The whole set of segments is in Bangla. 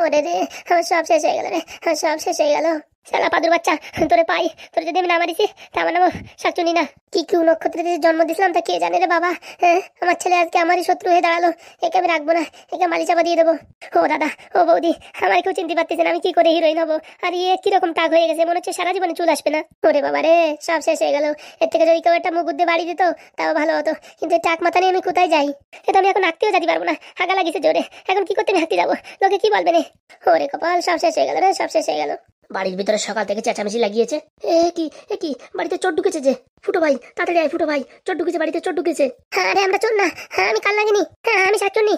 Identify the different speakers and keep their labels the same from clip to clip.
Speaker 1: ওরে রে, আমার সব শেষ হয়ে গেল রে, আমার সব শেষ হয়ে গেল। শালা পাদুর বাচ্চা, তোরে পাই, তোরে যদি আমি না মারিছি তা আমার নাম শাকচুনি না। কি কি নক্ষত্রে যে জন্ম দিছিলাম তা কে জানে রে বাবা। হ্যাঁ, আমার ছেলে আজকে আমারই শত্রু হয়ে দাঁড়ালো। একে আমি রাখবো না, একে মালি চাপা দিয়ে দেবো। ও দাদা, ও বৌদি, আমার কেউ চিনতে পারতেছে না আমি কি করে হিরোইন হবো। আর ইয়ে কিরকম টাক হয়ে গেছে, মনে হচ্ছে সারা জীবনে চুল আসবে না। ওরে বাবা রে, সব শেষ হয়ে গেল। এর থেকে যদি কেউ একটা মুখ বুদ্ধি বাড়ি দিত তাও ভালো হতো, কিন্তু টাক মাথা নিয়ে আমি কোথায় যাই? এটা আমি এখন আঁকতেও যেতে পারবো না, হাগা লাগিছে জোরে। এখন কি করতে আমি হাঁকতে যাবো, লোকে কি বলবে রে? ওরে কপাল, সব শেষ হয়ে গেল রে, সব শেষ হয়ে গেল। বাড়ির ভিতরে সকাল থেকে চেঁচামেচি লাগিয়েছে। এ কি বাড়িতে চোর ঢুকেছে যে। ফুটো ভাই, তাড়াতাড়ি আয় ফুটো ভাই, চোর ঢুকেছে বাড়িতে, চোর ঢুকেছে। আরে আমরা চোর না, আমি কাল লাগিনি, আমি শাকচুন্নি।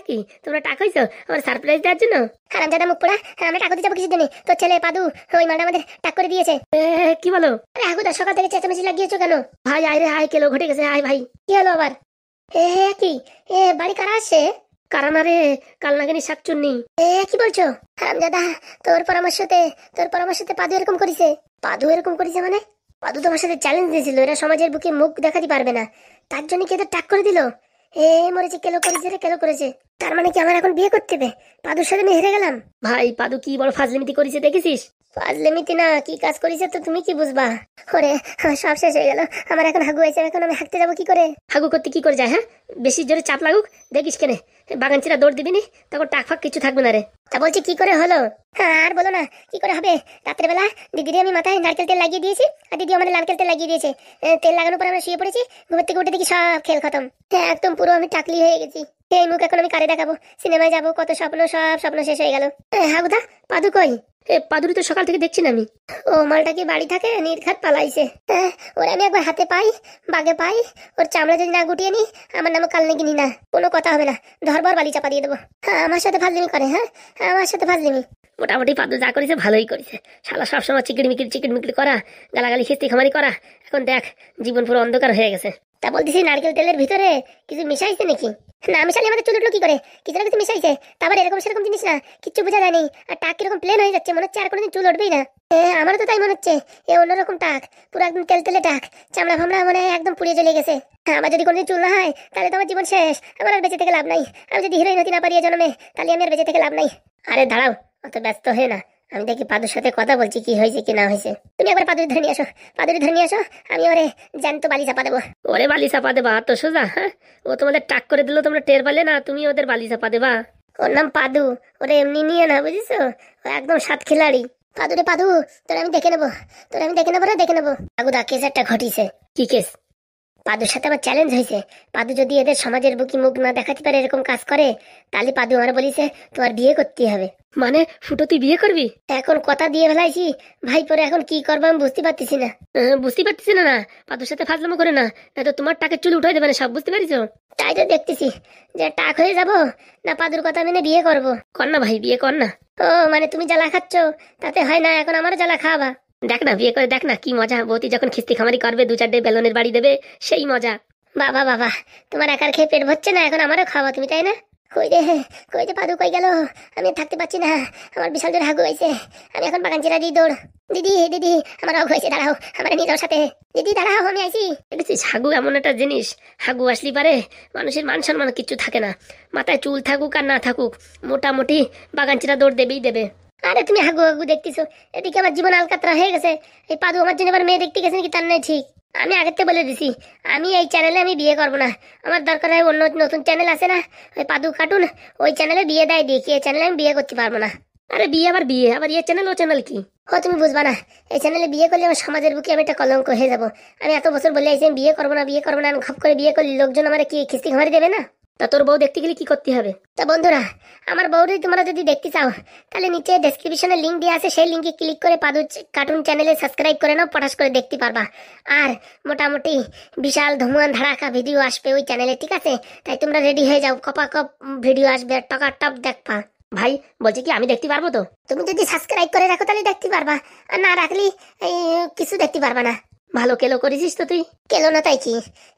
Speaker 1: কি তোমরা টাকা হইছো আমার সারপ্রাইজ দেওয়ার জন্য? হারামজাদা মুখ পোড়া, আমরা টাকা দিতে যাবো কিছু জন্য? তোর ছেলে পাদু ওই মালটা আমাদের টাক করে দিয়েছে। কি বলো? আরে হাগুদা, সকাল থেকে চেঁচামেচি লাগিয়েছো কেন? ভাই আয় রে আয়, কেলো ঘটে গেছে, আয় ভাই। কি হলো আবার? কি বাড়ি কারা আসছে? কারা না রে, কাল নাগিনী শাকচুন্নি। কি বলছো? হারামজাদা, তোর পরামর্শতে পাদু এরকম করিছে? পাদু এরকম করিছে মানে? পাদু তোমার সাথে চ্যালেঞ্জ দিয়েছিল এরা সমাজের বুকে মুখ দেখাতে পারবে না, তার জন্য কি এদের টাক করে দিল? মরেছে, কেলো করেছে রে, কেলো করেছে। তার মানে কি আমার এখন বিয়ে করতে হবে? পাদুর সাথে আমি হেরে গেলাম। ভাই পাদু কি বড় ফাজলিমিতি করেছে দেখেছিস? ফাজলিমিতি না, কি কাজ করেছে তো তুমি কি বুঝবা? ওরে সব শেষ হয়ে গেল, আমার এখন হাগু হয়েছে, এখন আমি হাঁকতে যাবো কি করে? হাগু করতে কি করে যায়? হ্যাঁ, বেশি জোরে চাপ লাগুক দেখিস কেনে, বাগান চিরা দৌড় দিবি নি, তখন টাক ফাক কিছু থাকবে না রে। তা বলছি কি করে হলো? আর বলো না, কি করে হবে? রাত্রে বেলা দিদিরে আমি মাথায় নারকেল তেল লাগিয়ে দিয়েছি, আর দিদি আমাদের নারকেল তেল লাগিয়ে দিয়েছে। তেল লাগানোর পর আমরা শুয়ে পড়েছি, ঘুমের থেকে উঠে দেখি সব খেল খতম। একদম পুরো আমি টাকলি হয়ে গেছি। এই মুখ এখন আমি কারে দেখাবো? সিনেমায় যাবো, কত স্বপ্ন, সব স্বপ্ন শেষ হয়ে গেল। হাগুদা, পাদু কই? পাদুরি তো সকাল থেকে দেখছি না আমি। ও মালটা কি বাড়ি থাকে, নির্ঘাত পালাইছে। ওরা আমি একবার হাতে পাই, বাগে পাই, ওর চামড়া যদি না গুটিয়ে নি, আমার নামে কাল নাকি না, কোনো কথা হবে না, ধরবার বালি চাপা দিয়ে দেবো। আমার সাথে ফাজলিমি করে, আমার সাথে ফাজলিমি। মোটামুটি পাদু যা করেছে ভালোই করেছে। শালা সবসময় চিকিড়মিকিড়ি করা, গালাগালি খিস্তি খামারি করা, এখন দেখ জীবন পুরো অন্ধকার হয়ে গেছে। তা বলতেছি নারকেল তেলের ভিতরে কিছু মিশাইছে নাকি? না মিশালে আমাদের চুল উঠলো কি করে? কিছু না কিছু মিশাইছে, তারপর এরকম সেরকম জিনিস না, কিচ্ছু বোঝা যায়নি। আর টাক কিরকম প্লেন হয়ে যাচ্ছে, মনে হচ্ছে আর কোনোদিন চুল উঠবেই না। আমারও তো তাই মনে হচ্ছে, অন্যরকম টাক, পুরো একদম তেল তেলে টাক, চামড়া ফামড়া মানে একদম পুড়িয়ে চলে গেছে। আমার যদি কোনোদিন চুল না হয় তাহলে তো আমার জীবন শেষ, আমার আর বেঁচে থেকে লাভ নাই। আমি যদি হিরোইন হতে না পারি জন্মে, তাহলে আমি আর বেঁচে থেকে লাভ নাই। আরে দাঁড়াও, অত ব্যস্ত হয়ে না, আমি দেখি পাদুর সাথে কথা বলছি, কি হয়েছে কি না হয়েছে। তুমি একবার পাদুরি ধরে নিয়ে আসো, পাদুরি ধরে নিয়ে আসো, আমি ওরে জ্যান্ত বালি চাপা দেবো। ওরে বালি চাপা দেবা তো সোজা? হ্যাঁ, ও তোমাদের টাক করে দিল, তোমরা টের পালে না, তুমি ওদের বালি চাপা দেবা? ওর নাম পাদু, ওরে এমনি নিয়ে না, বুঝেছো? ও একদম সাত খিলাড়ি। পাদু রে পাদু, তোরে আমি দেখে নেবো, তোরে আমি দেখে নেবো রে, দেখে নেবো। আগুদা, কেস একটা ঘটিছে। কি কেস? পাদুর সাথে আমার চ্যালেঞ্জ হয়েছে। পাদু যদি এদের সমাজের বুকি মুখ না দেখাতে পারে, এরকম কাজ করে, তাহলে পাদু আমার বলিছে তোমার বিয়ে করতে হবে। মানে ফুটো তুই বিয়ে করবি? এখন কথা দিয়ে ফেলাইছি ভাই, পরে এখন কি করবো আমি বুঝতে পারতেছি না। বুঝতে পারতেছি না? না পাদুর সাথে ফাজলামো করে না, তো তোমার টাকে চুল উঠাই দেবে না, সব বুঝতে পারিস? তাই তো দেখতেছি যে টাক হয়ে যাব, না পাদুর কথা মেনে বিয়ে করব। কর না ভাই, বিয়ে কর না। ও মানে তুমি জ্বালা খাচ্ছ, তাতে হয় না, এখন আমারও জ্বালা খাওয়াবা। দেখ না, বিয়ে করে দেখ না কি মজা, বৌতি যখন খিস্তি খামারি করবে, 2-4 বেলনের বাড়ি দেবে, সেই মজা। বাবা বাবা, তোমার একার খেয়ে পেট ভরছে না, এখন আমারও খাওয়া তুমি, তাই না? কই রে, কই যে পাদু কই গেল? আমি থাকতে পারছি না, আমার বিশাল জোর হাগু হয়েছে, আমি এখন বাগান চিরা দিই দৌড়। দিদি দিদি, আমার হাগু হয়েছে, দাঁড়াও, আমার নিয়ে যাও সাথে। দিদি দাঁড়াও, আমি আইছি। দেখেছিস, হাগু এমন একটা জিনিস, হাগু আসলি পারে মানুষের মান সম্মান কিচ্ছু থাকে না, মাথায় চুল থাকুক আর না থাকুক, মোটামুটি বাগান চিরা দৌড় দেবেই দেবে। আরে তুমি হাগু হাগু দেখতেছো, এদিকে আমার জীবন আলকাতরা হয়ে গেছে। এই পাদু আমার জন্য এবার মেয়ে দেখতে গেছে নাকি তার নাই ঠিক। আমি আগে থেকে বলে দিছি, আমি এই চ্যানেলে আমি বিয়ে করবো না। আমার দরকার হয় অন্য নতুন চ্যানেল আছে না, ওই পাদু কার্টুন, ওই চ্যানেলে বিয়ে দেয় দেখি, এই চ্যানেলে আমি বিয়ে করতে পারবো না। আরে বিয়ে আবার বিয়ে, আবার এই চ্যানেল ও চ্যানেল কি? ও তুমি বুঝবা না, এই চ্যানেলে বিয়ে করলে আমার সমাজের বুকে আমি একটা কলঙ্ক হয়ে যাবো। আমি এত বছর বলে আইছি আমি বিয়ে করবো না, বিয়ে করবো না, আমি খপ করে বিয়ে করলে লোকজন আমার কি খিস্তি খামারি দেবে না? তা তোর বউ দেখতে গেলে কি করতে হবে? তা বন্ধুরা, আমার বউরে তোমরা যদি দেখতে চাও, তাহলে নিচে ডেসক্রিপশনে লিংক দেওয়া আছে, সেই লিংকে ক্লিক করে পাদু কার্টুন চ্যানেলে সাবস্ক্রাইব করে নাও, পটাশ করে দেখতে পারবা। আর মোটামুটি বিশাল ধুমান ধারাকা ভিডিও আসবে ওই চ্যানেলে, ঠিক আছে? তাই তোমরা রেডি হয়ে যাও, কপা কপ ভিডিও আসবে, টকা টপ দেখবা। ভাই বলছি কি, আমি দেখতে পারবো তো? তুমি যদি সাবস্ক্রাইব করে রাখো তাহলে দেখতে পারবা, আর না রাখলি কিছু দেখতে পারবা না। ভালো কেলো করেছিস তো তুই। কেলো না তাই কি,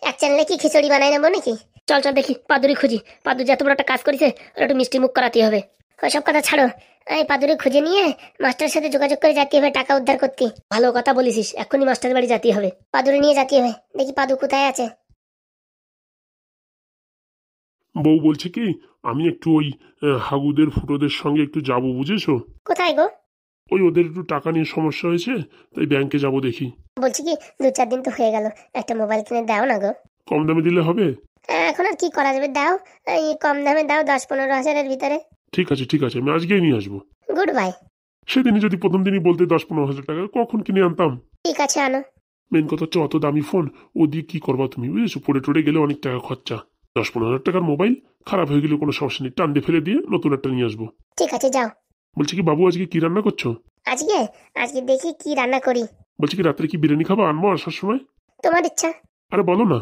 Speaker 1: এক চ্যানেলে কি খিচুড়ি বানাই নেবো নাকি? চল চল দেখি, পাদুরি খুঁজি, পাদু যে এত বড় একটা কাজ করেছে, ওর একটু মিষ্টি মুখ করাতে হবে। ওইসব কথা ছাড়ো, এই পাদুরি খুঁজে নিয়ে মাস্টারের সাথে যোগাযোগ করে যেতে হবে টাকা উদ্ধার করতে। ভালো কথা বলেছিস, এক্ষুনি মাস্টারের বাড়ি যেতে হবে, পাদুরি নিয়ে যেতে হবে, দেখি পাদু কোথায় আছে।
Speaker 2: বউ বলছে কি আমি একটু ওই হাগুদের ফুটোদের সঙ্গে একটু যাব, বুঝেছো?
Speaker 1: কোথায় গো?
Speaker 2: ওই ওদের একটু টাকা নিয়ে সমস্যা হয়েছে, তাই ব্যাংকে যাব দেখি।
Speaker 1: বলছি কি 2-4 দিন তো হয়ে গেল, একটা মোবাইল কিনে দাও না গো।
Speaker 2: কম দামে দিলে হবে?
Speaker 1: এখন আর কি করা যাবে, দাও। এই কম দামে দাও, 10-15 হাজারের ভিতরে।
Speaker 2: ঠিক আছে ঠিক আছে, আমি আজকেই নিয়ে আসবো।
Speaker 1: Good bye.
Speaker 2: সেদিনই যদি প্রথম দিনই বলতে 10-15 হাজার টাকা, কখন কিনে আনতাম।
Speaker 1: ঠিক আছে, আনো।
Speaker 2: মেন কথা হচ্ছে অত দামি ফোন ও দিয়ে কি করবা তুমি, বুঝেছো? পড়ে টড়ে গেলে অনেক টাকা খরচা। 10-15 হাজার টাকার মোবাইল খারাপ হয়ে গেলে কোনো সমস্যা নেই, টান দিয়ে ফেলে দিয়ে নতুন একটা নিয়ে আসবো।
Speaker 1: ঠিক আছে, যাও।
Speaker 2: বলছি কি বাবু আজকে কি রান্না করছো?
Speaker 1: আজকে আজকে দেখি কি রান্না করি।
Speaker 2: বলছি কি রাত্রে কি বিরিয়ানি খাবা? আনবো আসার সময়?
Speaker 1: তোমার ইচ্ছা।
Speaker 2: আরে বলো না।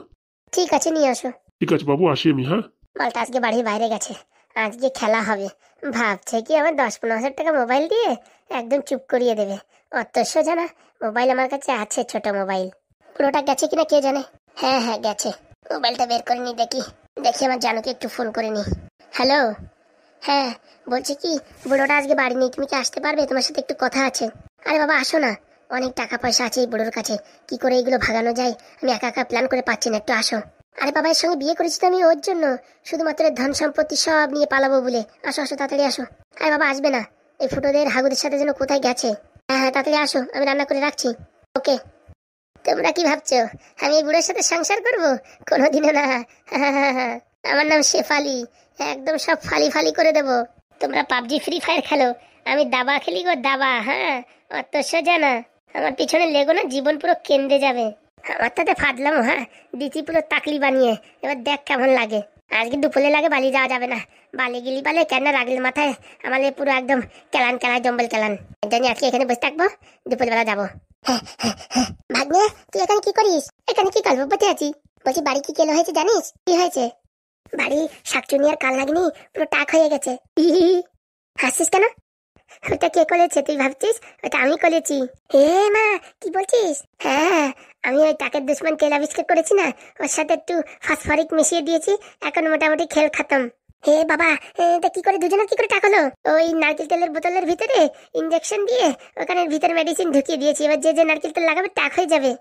Speaker 1: ঠিক আছে, নিয়ে আসো।
Speaker 2: ঠিক আছে বাবু, আসি আমি। হ্যাঁ,
Speaker 1: মালটা আজকে বাড়ির বাইরে গেছে, আজকে খেলা হবে। ভাবছে কি আমার 10-15 হাজার টাকা মোবাইল দিয়ে একদম চুপ করিয়ে দেবে। অত সোজা না। মোবাইল আমার কাছে আছে, ছোট মোবাইল। পুরোটা গেছে কিনা কে জানে। হ্যাঁ হ্যাঁ গেছে। মোবাইলটা বের করে নি, দেখি দেখি আমার জানুকে একটু ফোন করে নি। হ্যালো। হ্যাঁ, বলছি কি বুড়োটা আজকে বাড়ি নেই, তুমি কি আসতে পারবে? তোমার সাথে একটু কথা আছে। আরে বাবা আসো না, অনেক টাকা পয়সা আছে এই বুড়োর কাছে, কি করে এইগুলো ভাগানো যায় আমি একা একা প্ল্যান করে পাচ্ছি না, একটু আসো। আরে বাবা এর সঙ্গে বিয়ে করেছি তো আমি ওর জন্য, শুধুমাত্র ধন সম্পত্তি সব নিয়ে পালাবো বলে। আসো আসো, তাড়াতাড়ি আসো। আরে বাবা আসবে না, এই ফুটোদের হাগুদের সাথে যেন কোথায় গেছে। হ্যাঁ হ্যাঁ তাড়াতাড়ি আসো, আমি রান্না করে রাখছি। ওকে। তোমরা কি ভাবছো আমি এই বুড়োর সাথে সংসার করবো? কোনোদিনও না। আমার নাম শেফালি, একদম সব ফালি ফালি করে দেবো। তোমরা পাবজি ফ্রি ফায়ার খেলো, আমি দাবা খেলি গো, দাবা। হ্যাঁ, অত সোজা না। আমার পিছনে লেগো না, জীবন পুরো কেন্দ্রে যাবে। আমার তাতে ফাদলাম। হ্যাঁ, দিচ্ছি পুরো তাকলি বানিয়ে, এবার দেখ কেমন লাগে। আজকে দুপুরে লাগে বালি যাওয়া যাবে না, বালি গিলি বালে কেন রাগলির মাথায় আমাদের পুরো একদম কেলান কেলান জম্বল কেলান। জানি আজকে এখানে বসে থাকবো, দুপুরবেলা যাবো। ভাগ্নে তুই এখানে কি করিস? এখানে কি করবো, বসে আছি। বলছি বাড়ি কি কেলো হয়েছে জানিস? কি হয়েছে? বাড়ি শাকচুনি আর কাল লাগনি পুরো টাক হয়ে গেছে। হাসিস কেন? ওটা কে করেছে তুই ভাবছিস? ওটা আমি করেছি। হে মা, কি বলছিস? হ্যাঁ, আমি ওই টাকের দুশ্মন তেল আবিষ্কার করেছি না, ওর সাথে একটু ফসফরিক মিশিয়ে দিয়েছি, এখন মোটামুটি খেল খতম। হে বাবা, এটা কি করে দুজনের কি করে টাক হলো? ওই নারকেল তেলের বোতলের ভিতরে ইঞ্জেকশন দিয়ে ওখানে ভিতরে মেডিসিন ঢুকিয়ে দিয়েছি, এবার যে যে নারকেল তেল লাগাবে টাক হয়ে যাবে।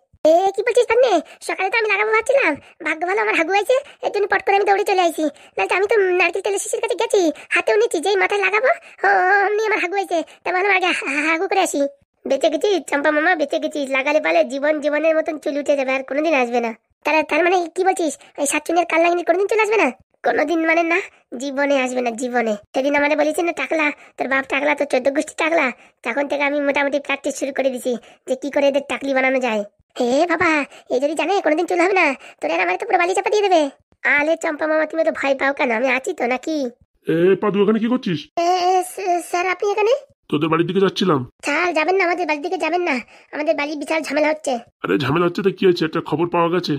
Speaker 1: কি বলছিস তান্নে? সকালে তো আমি লাগাবো ভাবছিলাম, ভাগ্য ভালো আমার হাগু আছে, এর জন্য পট করে আমি দৌড়ে চলে আইছি। নাহলে আমি তো নারকেল তেলের শিশির কাছে গেছি, হাতেও নিচ্ছি, যেই মাথায় লাগাবো অমনি আমার হাগু আছে। তা ভালো আগে হাগু করে আসি। বেঁচে গেছিস চম্পা মামা, বেঁচে গেছিস। লাগালে পালে জীবন জীবনের মতন চুল উঠে যাবে, আর কোনোদিন আসবে না। তার মানে কি বলছিস, এই সাতচুনের কাল লাগিনি কোনোদিন চলে আসবে না? কোনোদিন মানে না, জীবনে আসবে না, জীবনে। সেদিন আমাদের বলেছি না টাকলা, তোর বাপ টাকলা, তোর 14 গোষ্ঠী টাকলা, তখন থেকে আমি মোটামুটি প্র্যাকটিস শুরু করে দিছি যে কি করে এদের টাকলি বানানো যায়। হে বাবা, এই যদি জানে কোনোদিন চলে হবে না, তোর আর আমার তো পুরো বালি চাপা দিয়ে দেবে। আলে চম্পা মামা তুমি তো ভয় পাও কেন? আমি আছি তো নাকি?
Speaker 2: পাদু এখানে কি করছিস?
Speaker 1: স্যার আপনি এখানে?
Speaker 2: তোদের বাড়ির দিকে যাচ্ছিলাম।
Speaker 1: স্যার যাবেন না, আমাদের বাড়ির দিকে যাবেন না, আমাদের বাড়ি বিশাল ঝামেলা হচ্ছে।
Speaker 2: আরে ঝামেলা হচ্ছে তো কি হয়েছে? একটা খবর পাওয়া গেছে।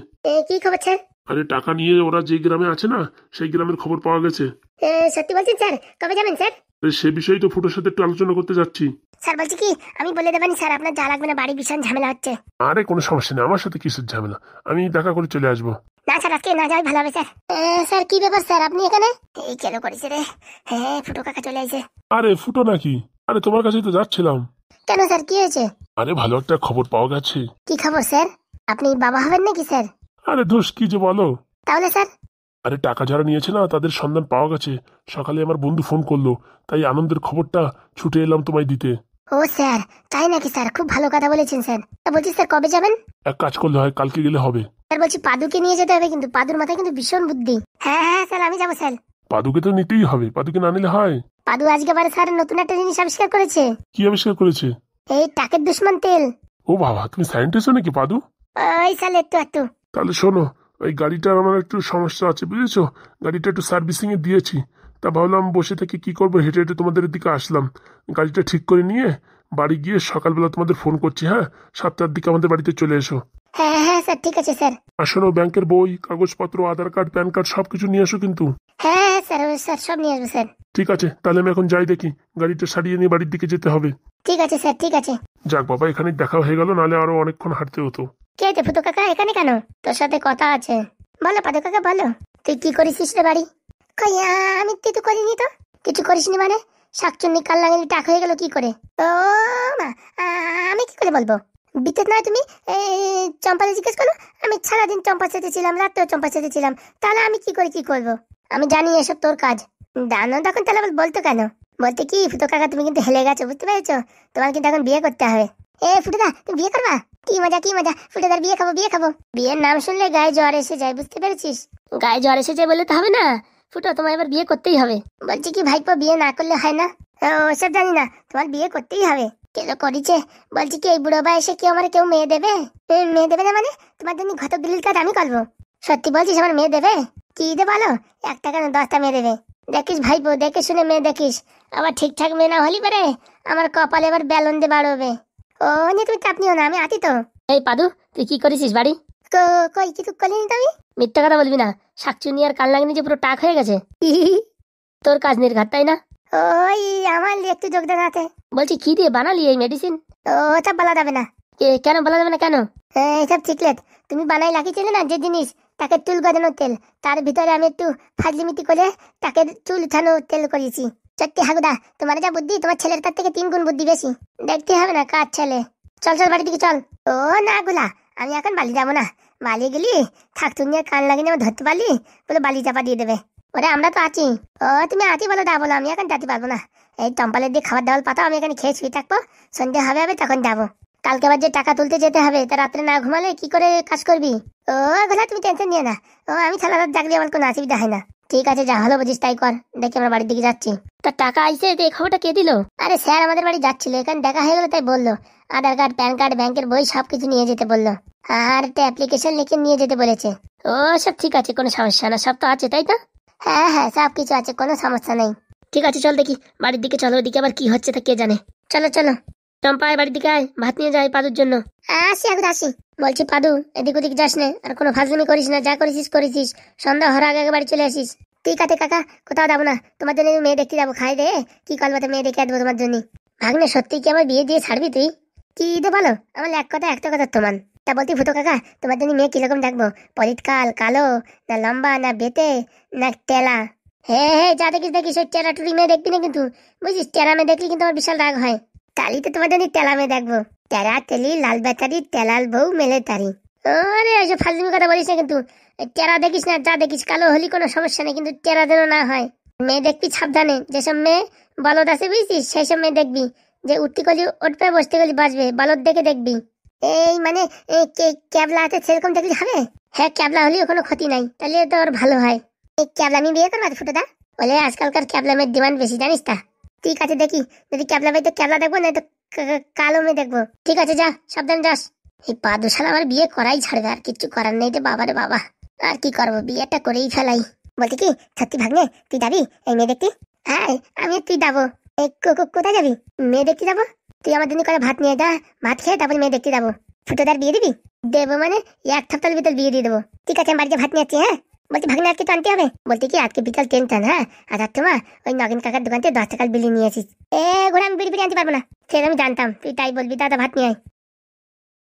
Speaker 1: কি খবর স্যার?
Speaker 2: আরে টাকা নিয়ে ওরা যে গ্রামে আছে না, সেই গ্রামের খবর পাওয়া গেছে।
Speaker 1: সত্যি বলছেন স্যার? কবে যাবেন স্যার?
Speaker 2: সে বিষয়ে তো ফুটোর সাথে একটু আলোচনা করতে যাচ্ছি।
Speaker 1: স্যার বলছি কি আমি বলে দেবেন স্যার, আপনার যা লাগবে না, বাড়ি ভীষণ ঝামেলা হচ্ছে।
Speaker 2: আরে কোনো সমস্যা নেই, আমার সাথে কিসের ঝামেলা, আমি দেখা করে চলে আসবো।
Speaker 1: না স্যার আজকে না যাওয়াই ভালো হবে স্যার। স্যার কি ব্যাপার স্যার আপনি এখানে? এই কেন করেছে রে? হ্যাঁ ফুটো কাকা চলে আসে।
Speaker 2: আরে ফুটো নাকি? আরে তোমার কাছেই তো যাচ্ছিলাম।
Speaker 1: কেন স্যার কি হয়েছে?
Speaker 2: আরে ভালো একটা খবর পাওয়া গেছে।
Speaker 1: কি খবর স্যার? আপনি বাবা হবেন নাকি স্যার?
Speaker 2: আরে দোষ কি যে বলো।
Speaker 1: তাহলে স্যার?
Speaker 2: আরে টাকা যারা নিয়েছে না তাদের সন্ধান পাওয়া গেছে। সকালে আমার বন্ধু ফোন করলো, তাই আনন্দের খবরটা ছুটে এলাম তোমায় দিতে।
Speaker 1: ও স্যার, তাই নাকি স্যার? খুব ভালো কথা বলেছেন স্যার। তা বলছি স্যার কবে যাবেন?
Speaker 2: এক কাজ করলে হয়, কালকে গেলে হবে।
Speaker 1: স্যার বলছি পাদুকে নিয়ে যেতে হবে, কিন্তু পাদুর মাথায় কিন্তু ভীষণ বুদ্ধি। হ্যাঁ হ্যাঁ স্যার আমি যাবো স্যার।
Speaker 2: পাদুকে তো নিতেই হবে, পাদুকে না নিলে হয়?
Speaker 1: পাদু আজকে বারে স্যার নতুন একটা জিনিস আবিষ্কার করেছে।
Speaker 2: কি আবিষ্কার করেছে?
Speaker 1: এই টাকের দুশ্মন তেল।
Speaker 2: ও বাবা, তুমি সায়েন্টিস্ট নাকি পাদু?
Speaker 1: ওই স্যার একটু একটু।
Speaker 2: তাহলে শোনো, ওই গাড়িটার আমার একটু সমস্যা আছে বুঝেছো, গাড়িটা একটু সার্ভিসিং এ দিয়েছি। তা ভাবলাম বসে থেকে কি করবো, হেঁটে হেঁটে তোমাদের দিকে আসলাম। গাড়িটা ঠিক করে নিয়ে বাড়ি গিয়ে সকালবেলা তোমাদের ফোন করছি। হ্যাঁ, 7টার দিকে আমাদের বাড়িতে চলে এসো।
Speaker 1: হ্যাঁ হ্যাঁ স্যার ঠিক আছে স্যার।
Speaker 2: আর শোনো, ব্যাংকের বই কাগজপত্র, আধার কার্ড, প্যান কার্ড সবকিছু নিয়ে এসো কিন্তু।
Speaker 1: হ্যাঁ হ্যাঁ স্যার স্যার সব নিয়ে আসবো স্যার।
Speaker 2: ঠিক আছে, তাহলে আমি এখন যাই, দেখি গাড়িটা সারিয়ে নিয়ে বাড়ির দিকে যেতে হবে।
Speaker 1: ঠিক আছে স্যার ঠিক আছে।
Speaker 2: যাক বাবা, এখানে দেখা হয়ে গেল, নাহলে আরো অনেকক্ষণ হাঁটতে হতো।
Speaker 1: কে রে ফুটো কাকা এখানে কেন? তোর সাথে কথা আছে। বলো পাদু কাকা বলো, তুই কি করিস রে বাড়ি? কইয়া আমি কিছু করিনি তো। কিছু করিসনি মানে? শাকচুন্নি কাল লাগালি টাক হয়ে গেল কি করে? ও মা, আমি কি করে বলবো? বিদ্যুৎ নয় তুমি চম্পাকে জিজ্ঞেস করো। আমি সারাদিন চম্পার সাথে ছিলাম, রাত্রেও চম্পার সাথে ছিলাম, তাহলে আমি কি করে কি করবো? আমি জানি এসব তোর কাজ। জানো তখন তাহলে আবার বলতো কেন? বলতে কি ফুটো কাকা তুমি কিন্তু হেলে গেছো, বুঝতে পেরেছো? তোমার কিন্তু এখন বিয়ে করতে হবে। এ ফুটোদা তুমি বিয়ে করবা? কি মজা কি মজা, ফুটোদার বিয়ে খাবো বিয়ে খাবো। বিয়ের নাম শুনলে গায়ে জ্বর এসে যায়, বুঝতে পেরেছিস? গায়ে জ্বর এসে যায় বলে তো হবে না ফুটো, তোমার এবার বিয়ে করতেই হবে। বলছি কি ভাইপো বিয়ে না করলে হয় না? ওসব জানি না, তোমার বিয়ে করতেই হবে। কেন করিছে? বলছি কি এই বুড়ো বয়সে কেউ আমার কেউ মেয়ে দেবে? মেয়ে দেবে না মানে? তোমার জন্য ঘটক দলিল কাজ আমি করবো? সত্যি বলছিস আমার মেয়ে দেবে? কি দে বলো, একটা কেন 10টা মেয়ে দেবে। দেখিস ভাইপো, দেখে শুনে মেয়ে দেখিস, আবার ঠিকঠাক মেয়ে না হলি পারে আমার কপালে এবার বেলুন দিয়ে বাড়বে। ও নিয়ে তুমি চাপ নিও না, আমি আছি তো। এই পাদু, তুই কি করেছিস বাড়ি? কই কিছু করিনি তো আমি। মিথ্যা কথা বলবি না, শাকচুনি আর কাল লাগনি যে পুরো টাক হয়ে গেছে। তোর কাজ নির্ঘাত তাই না? ওই আমার একটু যোগদান আছে। বলছি কি দিয়ে বানালি এই মেডিসিন? ওসব বলা যাবে না। কেন বলা যাবে না কেন? এইসব সিক্রেট। তুমি বানাই লাগিয়েছিলে না যে জিনিস, তাকে চুল গজানোর তেল, তার ভিতরে আমি একটু ফাজলিমিতি করে তাকে চুল উঠানোর তেল করিয়েছি। সত্যি হাগুদা, তোমার যা বুদ্ধি তোমার ছেলের তার থেকে 3 গুণ বুদ্ধি বেশি। দেখতে হবে না কার ছেলে। চল চল বাড়ি দিকে চল। ও না গুলা, আমি এখন বালি যাবো না। বালি গেলি থাক, তুমি আর কান লাগিয়ে আমার ধরতে পারলি বলে বালি চাপা দিয়ে দেবে। ওরে আমরা তো আছি। ও তুমি আছি বলো দা বলো, আমি এখন যেতে পারবো না। এই টম্পালের দিয়ে খাবার দাবার পাতাও, আমি এখানে খেয়ে শুয়ে থাকবো। সন্ধ্যে হবে হবে তখন যাবো। কালকে আবার যে টাকা তুলতে যেতে হবে, তা রাত্রে না ঘুমালে কি করে কাজ করবি? ও এগুলা তুমি টেনশন নিয়ে না। ও আমি সারা রাত জাগলে আমার কোনো অসুবিধা হয় না। ঠিক আছে যা হলো বুঝিস তাই কর। দেখি আমরা বাড়ির দিকে যাচ্ছি। তা টাকা আইসে, এই খবরটা কে দিল? আরে স্যার আমাদের বাড়ি যাচ্ছিল, এখানে দেখা হয়ে গেলো তাই বললো। আধার কার্ড, প্যান কার্ড, ব্যাংকের বই সবকিছু নিয়ে যেতে বললো। আর একটা অ্যাপ্লিকেশন লিখে নিয়ে যেতে বলেছে। ও সব ঠিক আছে, কোনো সমস্যা না, সব তো আছে তাই তো? হ্যাঁ হ্যাঁ সব কিছু আছে, কোনো সমস্যা নেই। ঠিক আছে চল দেখি বাড়ির দিকে, চলো ওদিকে আবার কি হচ্ছে তা কে জানে। চলো চলো টম্পা বাড়ির দিকে আয়, ভাত নিয়ে যাই পাদুর জন্য। আসি এখন আসি। বলছি পাদু এদিক ওদিক যাস না, আর কোনো ফাজলামি করিস না, যা করেছিস করেছিস। সন্ধ্যা হওয়ার আগে আগে বাড়ি চলে আসিস। ঠিক আছে কাকা, কোথাও যাবো না, তোমার জন্য মেয়ে দেখতে যাবো। খাই দে কি কলবাতে মেয়ে দেখে আসবো তোমার জন্য। ভাগ্নে সত্যি কি আমার বিয়ে দিয়ে ছাড়বি তুই? কি দে বলো, আমার এক কথা একটা কথা তোমার। তা বলতি ফুটো কাকা, তোমার জন্য মেয়ে কিরকম দেখবো? পলিটকাল, কালো, না লম্বা, না বেটে, না টেলা? হ্যাঁ হ্যাঁ যা দেখিস দেখিস, ওই টেরা টুরি মেয়ে দেখবি না কিন্তু, বুঝিস? টেরা মেয়ে দেখলি কিন্তু আমার বিশাল রাগ হয়। তালি তো তোমার জন্য টেলা মেয়ে দেখবো। টেরা তেলি লাল বেচারি তেলাল বউ মেলে তারি। আরে ওইসব ফাজলিমি কথা বলিস না কিন্তু। টেরা দেখিস না, যা দেখিস কালো হলি কোনো সমস্যা নেই, কিন্তু টেরা যেন না হয়। মেয়ে দেখবি সাবধানে, যেসব মেয়ে বলদ আছে বুঝছিস সেই সব মেয়ে দেখবি। যে উঠতে গলি উঠবে, বসতে গলি বাঁচবে, বলদ দেখে দেখবি। এই মানে ক্যাবলা আছে সেরকম দেখলি হবে? হ্যাঁ ক্যাবলা হলেও কোনো ক্ষতি নাই, তাহলে তো আর ভালো হয়। এই ক্যাবলা আমি বিয়ে করবো ফুটোদা? বলে আজকালকার ক্যাবলা মেয়ের ডিমান্ড বেশি জানিস তা। ঠিক আছে দেখি, যদি ক্যাবলা মেয়ে তো ক্যাবলা দেখবো, না তো কালো মেয়ে দেখবো। ঠিক আছে যা, সাবধান যাস। এই পাদু শালা আমার বিয়ে করাই ছাড়বে, আর কিচ্ছু করার নেই রে বাবা রে বাবা। আর কি করবো, বিয়েটা করেই ফেলাই। বলছি কি সত্যি ভাগ্নে তুই যাবি এই মেয়ে দেখতে? হ্যাঁ আমি তুই যাবো। কোথায় যাবি? মেয়ে দেখতে যাবো। তুই আমার জন্য করে ভাত নিয়ে যা, ভাত খেয়ে তারপরে মেয়ে দেখতে যাবো। ফুটোদার বিয়ে দিবি? দেবো মানে 1 সপ্তাহের ভিতর বিয়ে দিয়ে দেবো। ঠিক আছে আমি বাড়িতে ভাত নিয়ে যাচ্ছি। হ্যাঁ বলছি ভাগ্নে আজকে তো আনতে হবে। বলতে কি আজকে বিকাল টেনশন। হ্যাঁ আর তোমার ওই নগেন কাকার দোকান থেকে 10 টাকার বিলি নিয়ে আসিস। ঘোরা আমি বিড়ি বিড়ি আনতে পারবো না, সেটা আমি জানতাম, তুই তাই বলবি। দাদা ভাত নিয়ে আয়।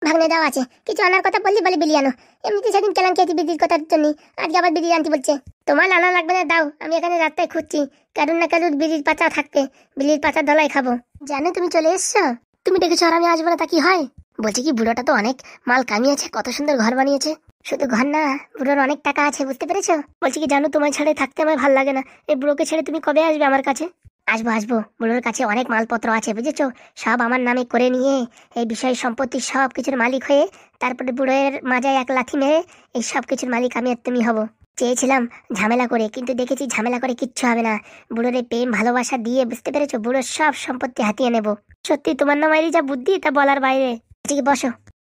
Speaker 1: ভাগ্নে দাও আছে, কিছু আনার কথা বললি বলে বিলি আনো। এমনিতে সেদিন কেলাম খেয়েছি বিড়ির কথার জন্য, আজকে আবার বিড়ি আনতে বলছে। তোমার আনা লাগবে না, দাও, আমি এখানে রাস্তায় খুঁজছি কারুর না কারুর বিড়ির পাতা থাকবে, বিড়ির পাতা দলাই খাবো। জানো তুমি চলে এসছো, তুমি ডেকেছো আর আমি আসবো না তা কি হয়? বলছি কি বুড়োটা তো অনেক মাল কামিয়েছে, কত সুন্দর ঘর বানিয়েছে। শুধু ঘর না, বুড়োর অনেক টাকা আছে, বুঝতে পেরেছো? বলছি কি জানো তোমায় ছেড়ে থাকতে আমার ভালো লাগে না। এই বুড়োকে ছেড়ে তুমি কবে আসবে আমার কাছে? আসবো আসবো, বুড়োর কাছে অনেক মালপত্র আছে বুঝেছো, সব আমার নামে করে নিয়ে এই বিষয় সম্পত্তি সব কিছুর মালিক হয়ে তারপরে বুড়োয়ের মাজায় এক লাথি মেরে এই সব কিছুর মালিক আমি আর তুমি হব। চেয়েছিলাম ঝামেলা করে, কিন্তু দেখেছি ঝামেলা করে কিচ্ছু হবে না। বুড়োর প্রেম ভালোবাসা দিয়ে, বুঝতে পেরেছো, বুড়োর সব সম্পত্তি হাতিয়ে নেব। সত্যি তোমার নামাইরি যা বুদ্ধি তা বলার বাইরে। ঠিক বসো।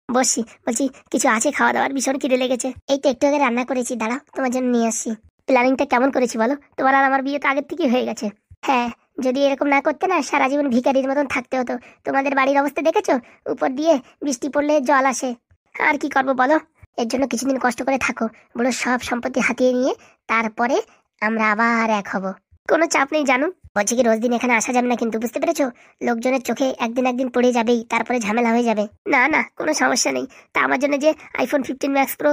Speaker 1: বসছি। বলছি কিছু আছে খাওয়া দাওয়ার? ভীষণ খিদে লেগেছে। এই তো একটু আগে রান্না করেছি, দাঁড়াও তোমার জন্য নিয়ে আসছি। প্ল্যানিংটা কেমন করেছি বলো? তোমার আর আমার বিয়ে তো আগের থেকেই হয়ে গেছে। হ্যাঁ যদি এরকম না করতে না, সারা জীবন ভিখারির মতন থাকতে হতো। তোমাদের বাড়ির অবস্থা দেখেছো, উপর দিয়ে বৃষ্টি পড়লে জল আসে। আর কি করবো বলো, এর জন্য কিছুদিন কষ্ট করে থাকো, বলো সব সম্পত্তি হাতিয়ে নিয়ে তারপরে আমরা আবার এক হব। কোনো চাপ নেই জানো। বলছি কি রোজ দিন এখানে আসা যাবে না কিন্তু, বুঝতে পেরেছো? লোকজনের চোখে একদিন একদিন পড়ে যাবেই, তারপরে ঝামেলা হয়ে যাবে। না না কোনো সমস্যা নেই। তা আমার জন্য যে iPhone 15 Max Pro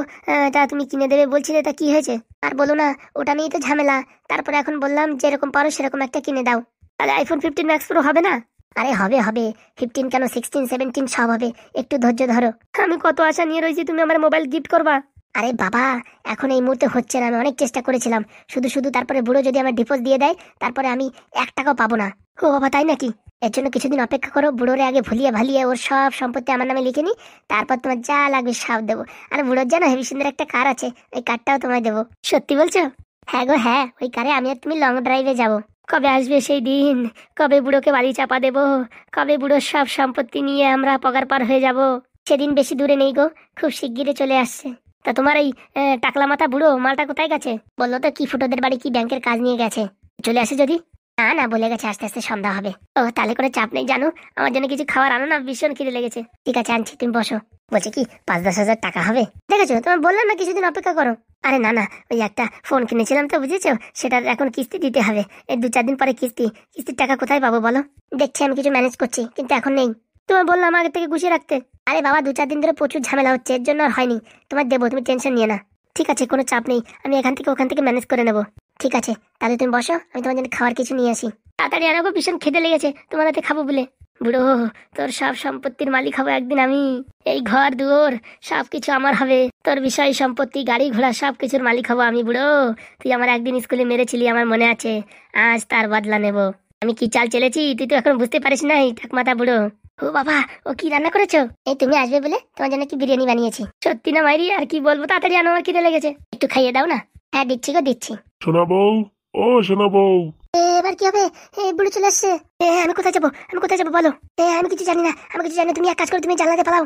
Speaker 1: তা তুমি কিনে দেবে বলছিলে, তা কি হয়েছে? আর বলো না, ওটা নিয়েই তো ঝামেলা। তারপরে এখন বললাম যেরকম পারো সেরকম একটা কিনে দাও। তাহলে iPhone 15 Max Pro হবে না? আরে হবে হবে, 15 কেন 16 17 সব হবে, একটু ধৈর্য ধরো। আমি কত আশা নিয়ে রয়েছি তুমি আমার মোবাইল গিফট করবা। আরে বাবা, এখন এই মুহূর্তে হচ্ছে না, আমি অনেক চেষ্টা করেছিলাম। শুধু শুধু তারপরে বুড়ো যদি আমার ডিভোর্স দিয়ে দেয়, তারপরে আমি 1 টাকাও পাবো না। ও বাবা, তাই নাকি? এর জন্য কিছুদিন অপেক্ষা করো, বুড়োরে আগে ভুলিয়ে ভালিয়ে ওর সব সম্পত্তি আমার নামে লিখে নি, তারপর তোমার যা লাগবে সব দেবো। আর বুড়োর জানো হেভি সুন্দর একটা কার আছে, ওই কারটাও তোমায় দেবো। সত্যি বলছো? হ্যাঁ গো হ্যাঁ, ওই কারে আমি আর তুমি লং ড্রাইভে যাবো। কবে আসবে সেই দিন? কবে বুড়োকে বাড়ি চাপা দেবো? কবে বুড়োর সব সম্পত্তি নিয়ে আমরা পগার পার হয়ে যাব? সেদিন বেশি দূরে নেই গো, খুব শিগগিরই চলে আসছে। তা তোমার এই টাকলা মাথা বুড়ো মালটা কোথায় গেছে? বললো তো কি ফুটোদের বাড়ি কি ব্যাংকের কাজ নিয়ে গেছে। চলে আসে যদি? না না, বলে গেছে আস্তে আস্তে সন্ধ্যা হবে। ও তাহলে করে চাপ নেই, জানো আমার জন্য কিছু খাবার আনো না, ভীষণ খিদে লেগেছে। ঠিক আছে আনছি, তুমি বসো। বলছে কি 5-10 হাজার টাকা হবে? দেখেছো, তোমার বললাম না কিছুদিন অপেক্ষা করো। আরে না না, ওই একটা ফোন কিনেছিলাম তো বুঝেছো, সেটার এখন কিস্তি দিতে হবে। এই 2-4 দিন পরে কিস্তির টাকা কোথায় পাবো বলো? দেখছি আমি কিছু ম্যানেজ করছি, কিন্তু এখন নেই। তোমার বললাম আগে থেকে গুছিয়ে রাখতে। আরে বাবা, 2-4 দিন ধরে প্রচুর ঝামেলা হচ্ছে, এর জন্য আর হয়নি। তোমার দেবো, তুমি টেনশন নিয়ে না। ঠিক আছে, কোনো চাপ নেই, আমি এখান থেকে ওখান থেকে ম্যানেজ করে নেবো। ঠিক আছে, তাহলে তুমি বসো, আমি তোমার জন্য খাওয়ার কিছু নিয়ে আসি। তাড়াতাড়ি আনো গো, ভীষণ খেতে লেগেছে, তোমার হাতে খাবো বলে। বুড়ো, তোর সব সম্পত্তির মালিক হবো একদিন আমি। এই ঘর দুয়ার সবকিছু আমার হবে। তোর বিষয় সম্পত্তি গাড়ি ঘোড়া সবকিছুর মালিক হবো আমি। বুড়ো, তুই আমার একদিন স্কুলে মেরেছিলি, আমার মনে আছে। আজ তার বদলা নেব। আমি কি চাল চেলেছি তুই তো এখন বুঝতে পারিস নাই, ঠাকমাথা বুড়ো। ও বাবা, ও কি রান্না করেছো? এই তুমি আসবে বলে তোমার জন্য কি বিরিয়ানি বানিয়েছি। সত্যি না মাইরি? আর কি বলবো, তাড়াতাড়ি আনো, আমার খিদে লেগেছে। একটু খাইয়ে দাও না। হ্যাঁ দিচ্ছি গো, দিচ্ছি।
Speaker 2: শোনা বউ, ও শোনা বউ।
Speaker 1: এবার কি হবে? বুড়ো চলে আসছে। আমি কোথায় যাবো, আমি কোথায় যাবো বলো? আমি কিছু জানি না, আমি কিছু জানি না। তুমি এক কাজ করো, তুমি জানলাতে পালাও।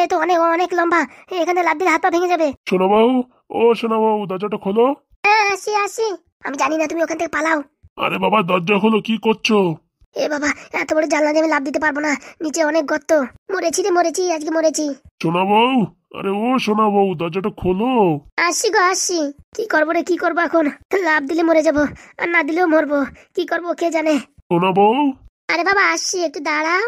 Speaker 1: তো অনেক অনেক লম্বা, এখানে লাফ দিলে হাত পা ভেঙে যাবে।
Speaker 2: শোনা বউ, ও শোনা বউ, দরজাটা খোলো।
Speaker 1: আসি আসি। আমি জানি না, তুমি ওখান থেকে পালাও।
Speaker 2: আরে বাবা, দরজা খোলো, কি করছো?
Speaker 1: বাবা, এত বড় জানলা দিয়ে আমি লাফ দিতে পারবো না, নিচে অনেক গর্ত। মরেছি রে, মরেছি, আজকে মরেছি।
Speaker 2: শোনা বউ, আরে ও শোনা বউ, দরজাটা খোলো।
Speaker 1: আসি গো আসি। কি করবো রে, কি করবো এখন? লাফ দিলে মরে যাবো, আর না দিলেও মরবো। কি করবো কে জানে।
Speaker 2: শোনা বউ।
Speaker 1: আরে বাবা আসছি, একটু দাঁড়াও।